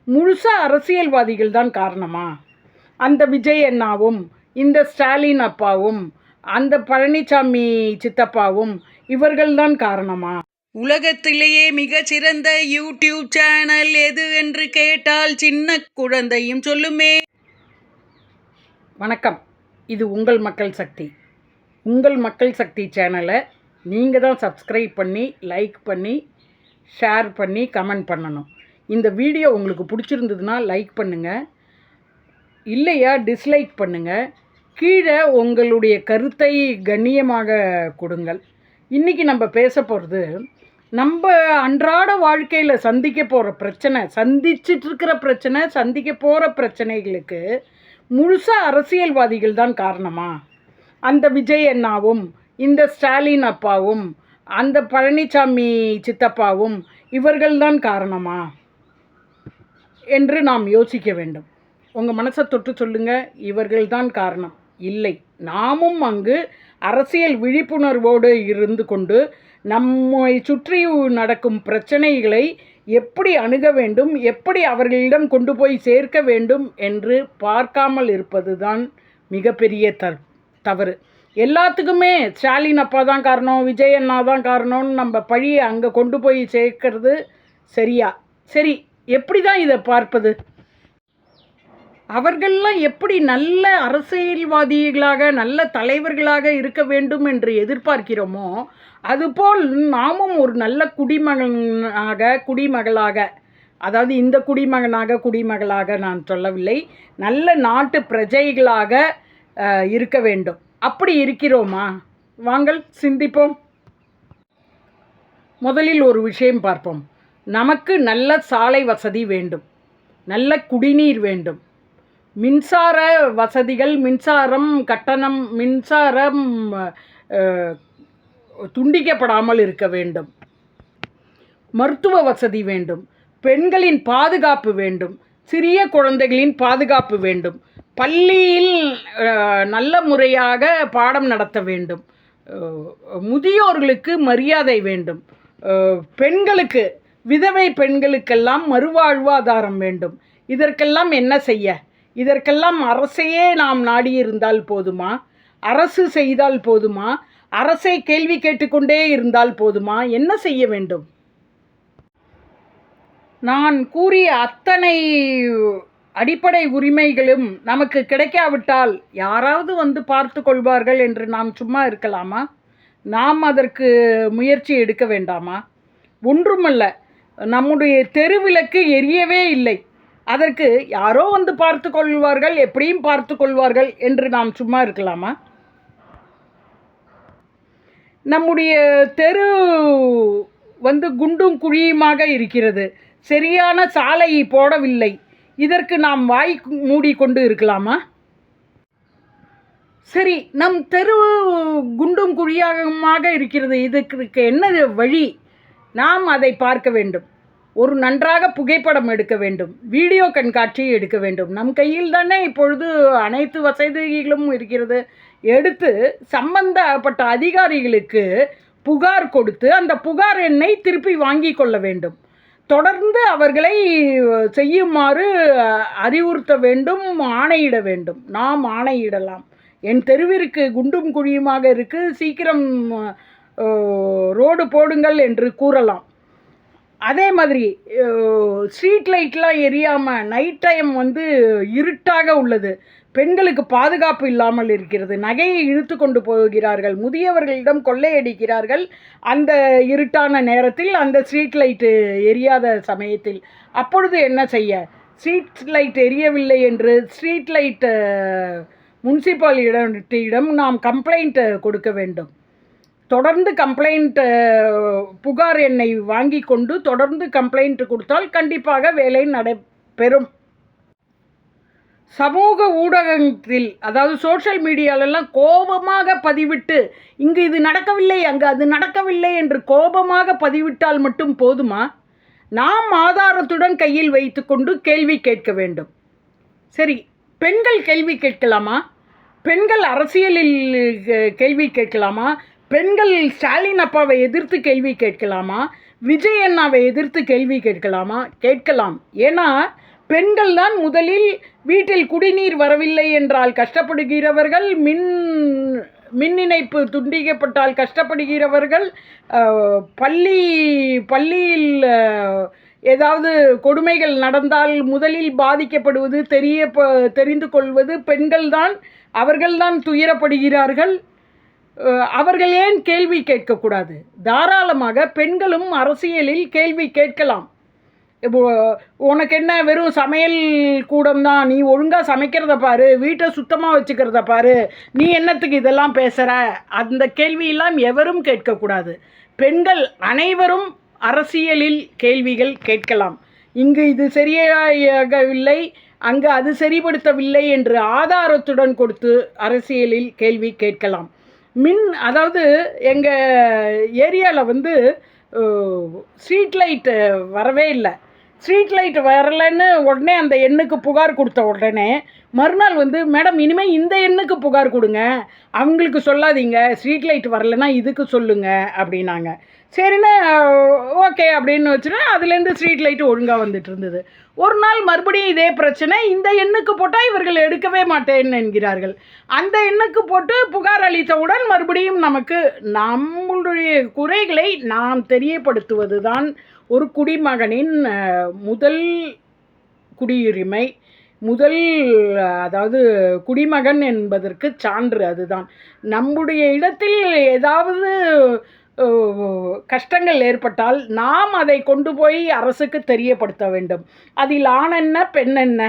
முழுசாக அரசியல்வாதிகள் தான் காரணமா? அந்த விஜய் அண்ணாவும் இந்த ஸ்டாலின் அப்பாவும் அந்த பழனிசாமி சித்தப்பாவும் இவர்கள்தான் காரணமா? உலகத்திலேயே மிகச்சிறந்த யூடியூப் சேனல் எது என்று கேட்டால் சின்ன குழந்தையும் சொல்லுமே. வணக்கம், இது உங்கள் மக்கள் சக்தி. உங்கள் மக்கள் சக்தி சேனலை நீங்கள் தான் சப்ஸ்கிரைப் பண்ணி, லைக் பண்ணி, ஷேர் பண்ணி, கமெண்ட் பண்ணணும். இந்த வீடியோ உங்களுக்கு பிடிச்சிருந்ததுன்னா லைக் பண்ணுங்கள், இல்லையா டிஸ்லைக் பண்ணுங்கள். கீழே உங்களுடைய கருத்தை கண்ணியமாக கொடுங்கள். இன்றைக்கி நம்ம பேச போகிறது, நம்ம அன்றாட வாழ்க்கையில் சந்திக்க போகிற பிரச்சனை, சந்திச்சிட்ருக்கிற பிரச்சனை, சந்திக்க போகிற பிரச்சனைகளுக்கு முழுசாக அரசியல்வாதிகள் தான் காரணமா? அந்த விஜய் அண்ணாவும் இந்த ஸ்டாலின் அப்பாவும் அந்த பழனிசாமி சித்தப்பாவும் இவர்கள்தான் காரணமா என்று நாம் யோசிக்க வேண்டும். உங்கள் மனசை தொட்டு சொல்லுங்கள், இவர்கள்தான் காரணம். இல்லை, நாமும் அங்கு அரசியல் விழிப்புணர்வோடு இருந்து கொண்டு நம்மை சுற்றி நடக்கும் பிரச்சனைகளை எப்படி அணுக வேண்டும், எப்படி அவர்களிடம் கொண்டு போய் சேர்க்க வேண்டும் என்று பார்க்காமல் இருப்பது தான் மிகப்பெரிய தவறு. எல்லாத்துக்குமே ஸ்டாலின் அப்பா தான் காரணம், விஜய் அண்ணா தான் காரணம்னு நம்ம பழியை அங்கே கொண்டு போய் சேர்க்கறது சரியா? சரி, எப்படி தான் இதை பார்ப்பது? அவர்கள்லாம் எப்படி நல்ல அரசியல்வாதிகளாக, நல்ல தலைவர்களாக இருக்க வேண்டும் என்று எதிர்பார்க்கிறோமோ, அதுபோல் நாமும் ஒரு நல்ல குடிமகளாக, அதாவது இந்த குடிமகளாக நான் சொல்லவில்லை, நல்ல நாட்டு பிரஜைகளாக இருக்க வேண்டும். அப்படி இருக்கிறோமா? வாங்கள் சிந்திப்போம். முதலில் ஒரு விஷயம் பார்ப்போம். நமக்கு நல்ல சாலை வசதி வேண்டும், நல்ல குடிநீர் வேண்டும், மின்சார வசதிகள், மின்சாரம் கட்டணம், மின்சாரம் துண்டிக்கப்படாமல் இருக்க வேண்டும், மருத்துவ வசதி வேண்டும், பெண்களின் பாதுகாப்பு வேண்டும், சிறிய குழந்தைகளின் பாதுகாப்பு வேண்டும், பள்ளியில் நல்ல முறையாக பாடம் நடத்த வேண்டும், முதியோர்களுக்கு மரியாதை வேண்டும், பெண்களுக்கு, விதவை பெண்களுக்கெல்லாம் மறுவாழ்வாதாரம் வேண்டும். இதற்கெல்லாம் என்ன செய்ய? இதற்கெல்லாம் அரசையே நாம் நாடியிருந்தால் போதுமா? அரசு செய்தால் போதுமா? அரசை கேள்வி கேட்டுக்கொண்டே இருந்தால் போதுமா? என்ன செய்ய வேண்டும்? நான் கூறிய அத்தனை அடிப்படை உரிமைகளும் நமக்கு கிடைக்காவிட்டால் யாராவது வந்து பார்த்து கொள்வார்கள் என்று நாம் சும்மா இருக்கலாமா? நாம் அதற்கு முயற்சி எடுக்க வேண்டாமா? ஒன்றுமல்ல, நம்முடைய தெருவிளக்கு எரியவே இல்லை, அதற்கு யாரோ வந்து பார்த்து கொள்வார்கள், எப்படியும் பார்த்து கொள்வார்கள் என்று நாம் சும்மா இருக்கலாமா? நம்முடைய தெரு வந்து குண்டும் குழியுமாக இருக்கிறது, சரியான சாலை போடவில்லை, இதற்கு நாம் வாய் மூடிக்கொண்டு இருக்கலாமா? சரி, நம் தெரு குண்டும் குழியாக இருக்கிறது, இதுக்கு என்ன வழி? நாம் அதை பார்க்க வேண்டும். ஒரு நன்றாக புகைப்படம் எடுக்க வேண்டும், வீடியோ கண்காட்சி எடுக்க வேண்டும். நம் கையில் தானே இப்பொழுது அனைத்து வசதிகளும் இருக்கிறது. எடுத்து சம்பந்தப்பட்ட அதிகாரிகளுக்கு புகார் கொடுத்து அந்த புகார் எண்ணை திருப்பி வாங்கி கொள்ள வேண்டும். தொடர்ந்து அவர்களை செய்யுமாறு அறிவுறுத்த வேண்டும், ஆணையிட வேண்டும். நாம் ஆணையிடலாம். என் தெருவிற்கு குண்டும் குழியுமாக இருக்குது, சீக்கிரம் ரோடு போடுங்கள் என்று கூறலாம். அதே மாதிரி ஸ்ட்ரீட் லைட்லாம் எரியாமல் நைட் டைம் வந்து இருட்டாக உள்ளது, பெண்களுக்கு பாதுகாப்பு இல்லாமல் இருக்கிறது, நகையை இழுத்து கொண்டு போகிறார்கள், முதியவர்களிடம் கொள்ளையடிக்கிறார்கள் அந்த இருட்டான நேரத்தில், அந்த ஸ்ட்ரீட் லைட்டு எரியாத சமயத்தில். அப்பொழுது என்ன செய்ய? ஸ்ட்ரீட் லைட் எரியவில்லை என்று ஸ்ட்ரீட் லைட் முனிசிபாலிட்டியிடம் நாம் கம்ப்ளைண்ட் கொடுக்க வேண்டும். தொடர்ந்து கம்ப்ளைண்ட் புகார் எண்ணை வாங்கி கொண்டு தொடர்ந்து கம்ப்ளைண்ட் கொடுத்தால் கண்டிப்பாக வேலை நடைபெறும். சமூக ஊடகத்தில், அதாவது சோஷியல் மீடியாலெல்லாம் கோபமாக பதிவிட்டு, இங்கு இது நடக்கவில்லை, அங்கு அது நடக்கவில்லை என்று கோபமாக பதிவிட்டால் மட்டும் போதுமா? நாம் ஆதாரத்துடன் கையில் வைத்து கொண்டு கேள்வி கேட்க வேண்டும். சரி, பெண்கள் கேள்வி கேட்கலாமா? பெண்கள் அரசியலில் கேள்வி கேட்கலாமா? பெண்கள் ஸ்டாலின் அப்பாவை எதிர்த்து கேள்வி கேட்கலாமா? விஜய் அண்ணாவை எதிர்த்து கேள்வி கேட்கலாமா? கேட்கலாம். ஏன்னா பெண்கள் தான் முதலில் வீட்டில் குடிநீர் வரவில்லை என்றால் கஷ்டப்படுகிறவர்கள், மின் இணைப்பு துண்டிக்கப்பட்டால் கஷ்டப்படுகிறவர்கள், பள்ளியில் ஏதாவது கொடுமைகள் நடந்தால் முதலில் பாதிக்கப்படுவது தெரிந்து கொள்வது பெண்கள்தான். அவர்கள்தான் துயரப்படுகிறார்கள். அவர்கள் ஏன் கேள்வி கேட்கக்கூடாது? தாராளமாக பெண்களும் அரசியலில் கேள்வி கேட்கலாம். இப்போ உனக்கு என்ன வெறும் சமையல் கூடம்தான், நீ ஒழுங்காக சமைக்கிறத பாரு, வீட்டை சுத்தமாக வச்சுக்கிறத பாரு, நீ என்னத்துக்கு இதெல்லாம் பேசுகிற? அந்த கேள்வியெல்லாம் எவரும் கேட்கக்கூடாது. பெண்கள் அனைவரும் அரசியலில் கேள்விகள் கேட்கலாம். இங்கு இது சரியாகவில்லை, அங்கு அது சரிப்படுத்தவில்லை என்று ஆதாரத்துடன் கொடுத்து அரசியலில் கேள்வி கேட்கலாம். அதாவது எங்கள் ஏரியாவில் ஸ்ட்ரீட் லைட்டு வரவே இல்லை. ஸ்ட்ரீட் லைட் வரலைன்னு உடனே அந்த எண்ணுக்கு புகார் கொடுத்த உடனே மறுநாள் மேடம் இனிமேல் இந்த எண்ணுக்கு புகார் கொடுங்க, அவங்களுக்கு சொல்லாதீங்க, ஸ்ட்ரீட் லைட் வரலைன்னா இதுக்கு சொல்லுங்க அப்படின்னாங்க. சரிண்ணா ஓகே அப்படின்னு வச்சுன்னா அதுலேருந்து ஸ்ட்ரீட் லைட்டு ஒழுங்காக வந்துட்டு இருந்தது. ஒரு நாள் மறுபடியும் இதே பிரச்சனை, இந்த எண்ணுக்கு போட்டால் இவர்கள் எடுக்கவே மாட்டேன்னு என்கிறார்கள். அந்த எண்ணுக்கு போட்டு புகார் அளித்தவுடன் மறுபடியும் நமக்கு நம்மளுடைய குறைகளை நாம் தெரியப்படுத்துவது தான் ஒரு குடிமகனின் முதல் குடியுரிமை, அதாவது குடிமகன் என்பதற்கு சான்று அதுதான். நம்முடைய இடத்தில் ஏதாவது கஷ்டங்கள் ஏற்பட்டால் நாம் அதை கொண்டு போய் அரசுக்கு தெரியப்படுத்த வேண்டும். அதில் ஆண் என்ன பெண் என்ன,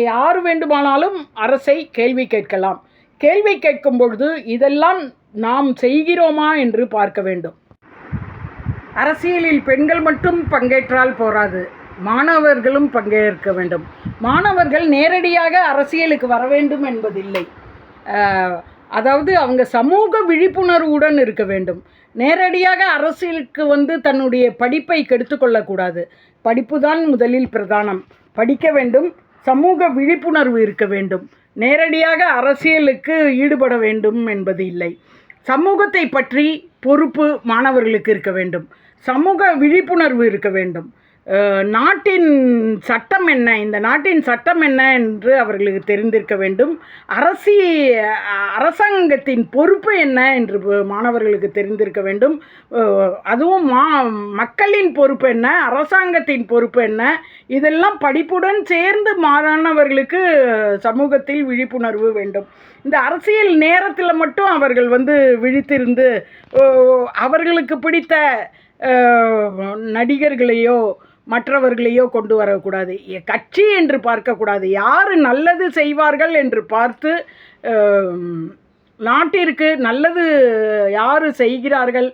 யார் வேண்டுமானாலும் அரசை கேள்வி கேட்கலாம். கேள்வி கேட்கும் பொழுது இதெல்லாம் நாம் செய்கிறோமா என்று பார்க்க வேண்டும். அரசியலில் பெண்கள் மட்டும் பங்கேற்றால் போராது, மாணவர்களும் பங்கேற்க வேண்டும். மாணவர்கள் நேரடியாக அரசியலுக்கு வர வேண்டும் என்பதில்லை. அதாவது அவங்க சமூக விழிப்புணர்வுடன் இருக்க வேண்டும். நேரடியாக அரசியலுக்கு தன்னுடைய படிப்பை கெடுத்துக்கொள்ளக்கூடாது. படிப்பு தான் முதலில் பிரதானம். படிக்க வேண்டும், சமூக விழிப்புணர்வு இருக்க வேண்டும். நேரடியாக அரசியலுக்கு ஈடுபட வேண்டும் என்பது இல்லை. சமூகத்தை பற்றி பொறுப்பு மாணவர்களுக்கு இருக்க வேண்டும். சமூக விழிப்புணர்வு இருக்க வேண்டும். நாட்டின் சட்டம் என்ன, இந்த நாட்டின் சட்டம் என்ன என்று அவர்களுக்கு தெரிந்திருக்க வேண்டும். அரசாங்கத்தின் பொறுப்பு என்ன என்று மாணவர்களுக்கு தெரிந்திருக்க வேண்டும். அதுவும் மக்களின் பொறுப்பு என்ன, அரசாங்கத்தின் பொறுப்பு என்ன, இதெல்லாம் படிப்புடன் சேர்ந்து மாணவர்களுக்கு சமூகத்தில் விழிப்புணர்வு வேண்டும். இந்த அரசியல் நேரத்தில் மட்டும் அவர்கள் விழித்திருந்து அவர்களுக்கு பிடித்த நடிகர்களையோ மற்றவர்களையோ கொண்டு வரக்கூடாது. கட்சி என்று பார்க்கக்கூடாது. யார் நல்லது செய்வார்கள் என்று பார்த்து, நாட்டிற்கு நல்லது யார் செய்கிறார்கள்,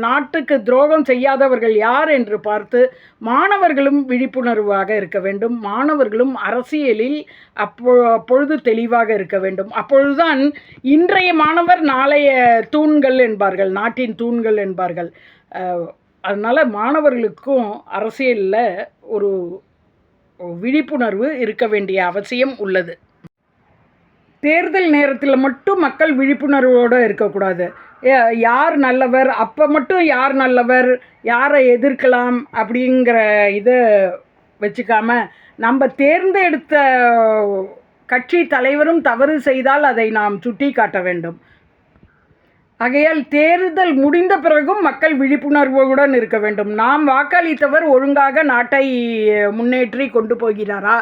நாட்டுக்கு துரோகம் செய்யாதவர்கள் யார் என்று பார்த்து மாணவர்களும் விழிப்புணர்வாக இருக்க வேண்டும். மாணவர்களும் அரசியலில் அப்பொழுது தெளிவாக இருக்க வேண்டும். அப்பொழுதுதான் இன்றைய மாணவர் நாளைய தூண்கள் என்பார்கள், நாட்டின் தூண்கள் என்பார்கள். அதனால் மாணவர்களுக்கும் அரசியலில் ஒரு விழிப்புணர்வு இருக்க வேண்டிய அவசியம் உள்ளது. தேர்தல் நேரத்தில் மட்டும் மக்கள் விழிப்புணர்வோடு இருக்கக்கூடாது. யார் நல்லவர், அப்போ மட்டும் யார் நல்லவர், யாரை எதிர்க்கலாம் அப்படிங்கிற இதை வச்சுக்காம நம்ம தேர்ந்தெடுத்த கட்சி தலைவரும் தவறு செய்தால் அதை நாம் சுட்டி காட்ட வேண்டும். ஆகையால் தேர்தல் முடிந்த பிறகும் மக்கள் விழிப்புணர்வுடன் இருக்க வேண்டும். நாம் வாக்களித்தவர் ஒழுங்காக நாட்டை முன்னேற்றி கொண்டு போகிறாரா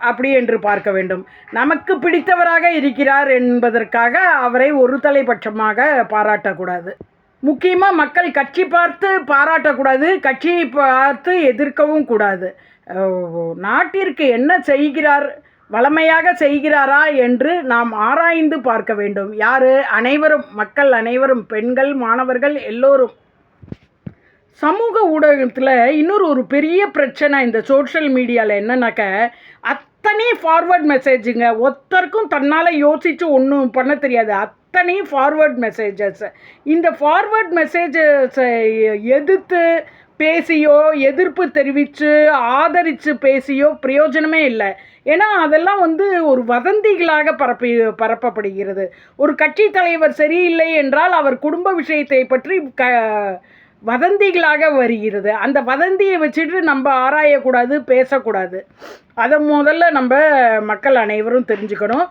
அப்படி என்று பார்க்க வேண்டும். நமக்கு பிடித்தவராக இருக்கிறார் என்பதற்காக அவரை ஒரு தலைபட்சமாக பாராட்டக்கூடாது. முக்கியமாக மக்கள் கட்சி பார்த்து பாராட்டக்கூடாது, கட்சியை பார்த்து எதிர்க்கவும் கூடாது. நாட்டிற்கு என்ன செய்கிறார், வளமையாக செய்கிறாரா என்று நாம் ஆராய்ந்து பார்க்க வேண்டும். யார்? அனைவரும், மக்கள் அனைவரும், பெண்கள், மாணவர்கள் எல்லோரும். சமூக ஊடகத்தில் இன்னொரு பெரிய பிரச்சனை இந்த சோஷியல் மீடியாவில் என்னன்னாக்க, அத்தனை ஃபார்வர்ட் மெசேஜுங்க. ஒருத்தருக்கும் தன்னால் யோசித்து ஒன்றும் பண்ண தெரியாது. அத்தனை ஃபார்வர்ட் மெசேஜஸ். இந்த ஃபார்வர்ட் மெசேஜஸை எதிர்த்து பேசியோ எதிர்ப்பு தெரிவித்து ஆதரித்து பேசியோ பிரயோஜனமே இல்லை. ஏன்னா அதெல்லாம் ஒரு வதந்திகளாக பரப்பப்படுகிறது. ஒரு கட்சி தலைவர் சரியில்லை என்றால் அவர் குடும்ப விஷயத்தை பற்றி வதந்திகளாக வருகிறது. அந்த வதந்தியை வச்சுட்டு நம்ம ஆராயக்கூடாது, பேசக்கூடாது. அதை முதல்ல நம்ம மக்கள் அனைவரும் தெரிஞ்சுக்கணும்.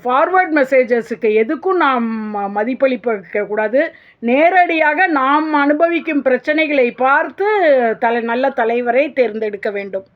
ஃபார்வர்ட் மெசேஜஸுக்கு எதுக்கும் நாம் மதிப்பளிக்கக்கூடாது. நேரடியாக நாம் அனுபவிக்கும் பிரச்சனைகளை பார்த்து நல்ல தலைவரை தேர்ந்தெடுக்க வேண்டும்.